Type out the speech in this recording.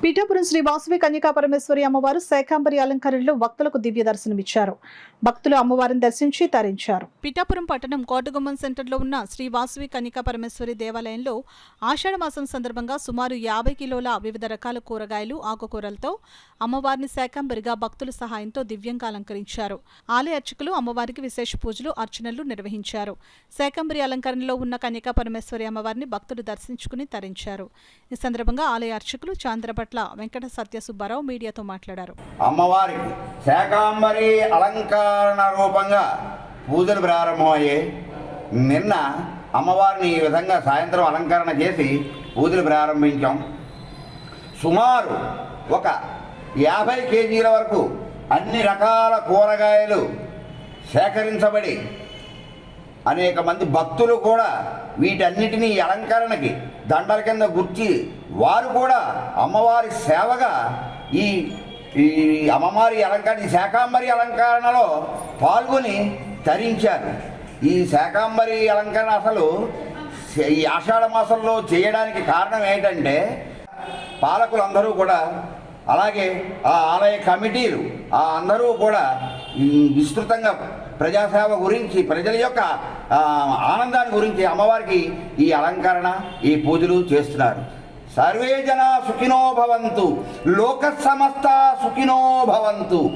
పీఠాపురం శ్రీ వాసవి కన్యకా పరమేశ్వరి అమ్మవారు శాకంబరి అలంకరణలో భక్తులకు దివ్య దర్శనమిచ్చారు. భక్తులు అమ్మవారిని దర్శించి తరించారు. పీఠాపురం పట్టణం కోటగుమ్మం సెంటర్లో ఉన్న శ్రీ వాసవి కన్యకా పరమేశ్వరి దేవాలయంలో ఆషాఢ మాసం సందర్భంగా సుమారు 50 కిలోల వివిధ రకాల కూరగాయలు, ఆకుకూరలతో అమ్మవారిని శాకంబరిగా భక్తుల సహాయంతో దివ్యంగా అలంకరించారు. ఆలయ అర్చకులు అమ్మవారికి విశేష పూజలు, అర్చనలు నిర్వహించారు. శాకంబరి అలంకరణలో ఉన్న కన్యకా పరమేశ్వరి అమ్మవారిని భక్తులు దర్శించుకుని తరించారు. ఈ సందర్భంగా ఆలయ అర్చకులు చాంద్రపట్ల వెంకట సత్య సుబ్బారావు మీడియాతో మాట్లాడారు. అమ్మవారికి శాకంబరి అలంకరణ రూపంగా పూజలు ప్రారంభమయ్యాయి. నిన్న అమ్మవారిని ఈ విధంగా సాయంత్రం అలంకరణ చేసి పూజలు ప్రారంభించాం. సుమారు ఒక 50 కేజీల వరకు అన్ని రకాల కూరగాయలు సేకరించబడి అనేక మంది భక్తులు కూడా వీటన్నిటినీ అలంకరణకి దండల కింద గుర్చి వారు కూడా అమ్మవారి సేవగా ఈ అమ్మవారి అలంకరణ, ఈ శాకంబరి అలంకరణలో పాల్గొని తరించారు. ఈ శాకంబరి అలంకరణ అసలు ఈ ఆషాఢ మాసంలో చేయడానికి కారణం ఏంటంటే పాలకులందరూ కూడా, అలాగే ఆ ఆలయ కమిటీలు అందరూ కూడా విస్తృతంగా ప్రజాసేవ గురించి, ప్రజల యొక్క ఆనందాన్ని గురించి అమ్మవారికి ఈ అలంకరణ, ఈ పూజలు చేస్తున్నారు. సర్వే జనా సుఖినో భవంతు, లోక సమస్త సుఖినో భవంతు.